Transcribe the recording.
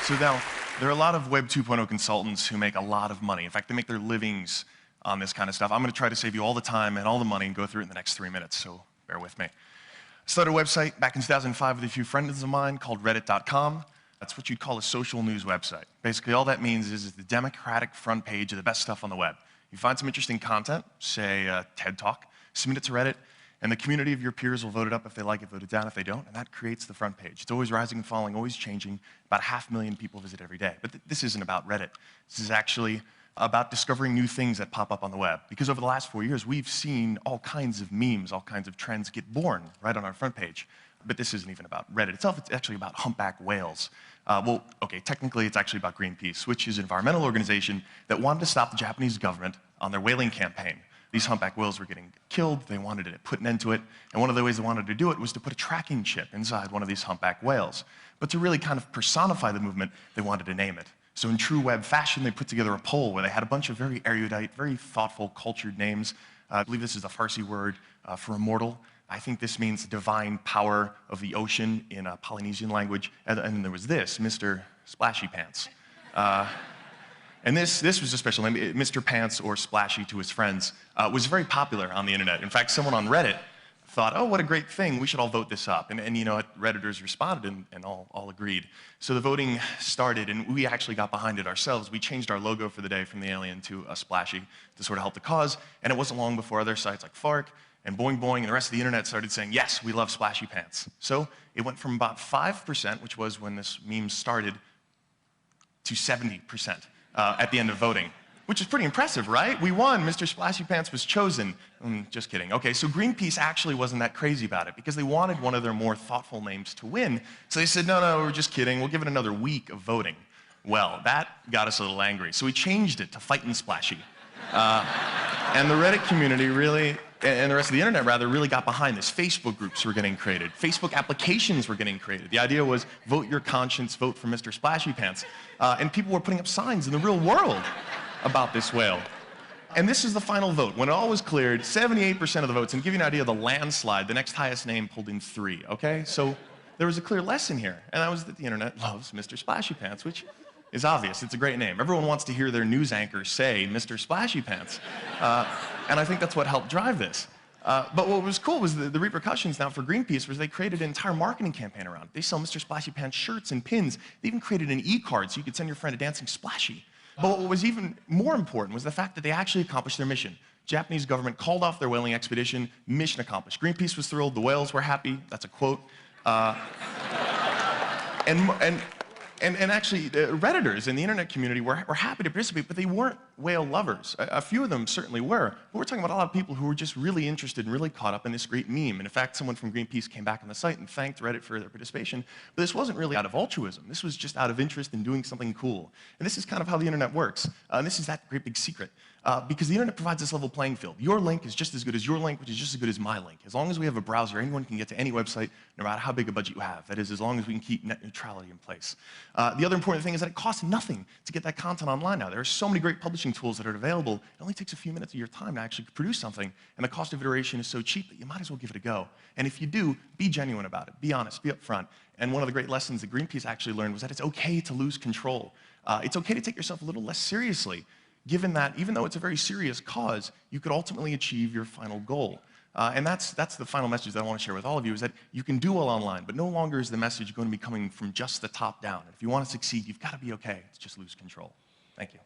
So now, there are a lot of Web 2.0 consultants who make a lot of money. In fact, they make their livings on this kind of stuff. I'm going to try to save you all the time and all the money and go through it in the next 3 minutes, so bear with me. I started a website back in 2005 with a few friends of mine called Reddit.com. That's what you'd call a social news website. Basically, all that means is it's the democratic front page of the best stuff on the web. You find some interesting content, say a TED Talk, submit it to Reddit, and the community of your peers will vote it up if they like it, vote it down if they don't, and that creates the front page. It's always rising and falling, always changing. About 500,000 people visit every day. But this isn't about Reddit. This is actually about discovering new things that pop up on the web. Because over the last 4 years, we've seen all kinds of memes, all kinds of trends get born right on our front page. But this isn't even about Reddit itself. It's actually about humpback whales. Well, okay, technically it's actually about Greenpeace, which is an environmental organization that wanted to stop the Japanese government on their whaling campaign. These humpback whales were getting killed. They wanted to put an end to it. And one of the ways they wanted to do it was to put a tracking chip inside one of these humpback whales. But to really kind of personify the movement, they wanted to name it. So in true web fashion, they put together a poll where they had a bunch of very erudite, very thoughtful, cultured names. I believe this is the Farsi word for immortal. I think this means divine power of the ocean in a Polynesian language. And then there was this, Mr. Splashy Pants. And this was a special name. Mr. Pants, or Splashy to his friends, was very popular on the internet. In fact, someone on Reddit thought, oh, what a great thing, we should all vote this up. And you know, Redditors responded and all agreed. So the voting started, and we actually got behind it ourselves. We changed our logo for the day from the alien to a Splashy to sort of help the cause. And it wasn't long before other sites like Fark and Boing Boing and the rest of the internet started saying, yes, we love Splashy Pants. So it went from about 5%, which was when this meme started, to 70%. At the end of voting, which is pretty impressive, right? We won. Mr. Splashy Pants was chosen. Just kidding. Okay, so Greenpeace actually wasn't that crazy about it because they wanted one of their more thoughtful names to win. So they said, no, we're just kidding. We'll give it another week of voting. Well, that got us a little angry. So we changed it to Fightin' Splashy. And the Reddit community really, and the rest of the internet rather, really got behind this. Facebook groups were getting created. Facebook applications were getting created. The idea was vote your conscience, vote for Mr. Splashy Pants. And people were putting up signs in the real world about this whale. And this is the final vote. When it all was cleared, 78% of the votes, and to give you an idea of the landslide, the next highest name pulled in 3, okay? So there was a clear lesson here, and that was that the internet loves Mr. Splashy Pants, which is obvious. It's a great name. Everyone wants to hear their news anchor say Mr. Splashy Pants. And I think that's what helped drive this. But what was cool was the repercussions now for Greenpeace was they created an entire marketing campaign around it. They sell Mr. Splashy Pants shirts and pins. They even created an e-card so you could send your friend a dancing Splashy. But what was even more important was the fact that they actually accomplished their mission. Japanese government called off their whaling expedition, mission accomplished. Greenpeace was thrilled, the whales were happy, that's a quote. And actually, Redditors in the internet community were happy to participate, but they weren't whale lovers. A few of them certainly were. But we're talking about a lot of people who were just really interested and really caught up in this great meme. And in fact, someone from Greenpeace came back on the site and thanked Reddit for their participation. But this wasn't really out of altruism. This was just out of interest in doing something cool. And this is kind of how the internet works. And this is that great big secret. Because the internet provides this level playing field. Your link is just as good as your link, which is just as good as my link. As long as we have a browser, anyone can get to any website, no matter how big a budget you have. That is, as long as we can keep net neutrality in place. The other important thing is that it costs nothing to get that content online now. There are so many great publishing tools that are available. It only takes a few minutes of your time to actually produce something, and the cost of iteration is so cheap that you might as well give it a go. And if you do, be genuine about it. Be honest. Be upfront. And one of the great lessons that Greenpeace actually learned was that it's okay to lose control. It's okay to take yourself a little less seriously, given that even though it's a very serious cause, you could ultimately achieve your final goal. And that's the final message that I want to share with all of you, is that you can do well online, but no longer is the message going to be coming from just the top down. And if you want to succeed, you've got to be okay to just lose control. Thank you.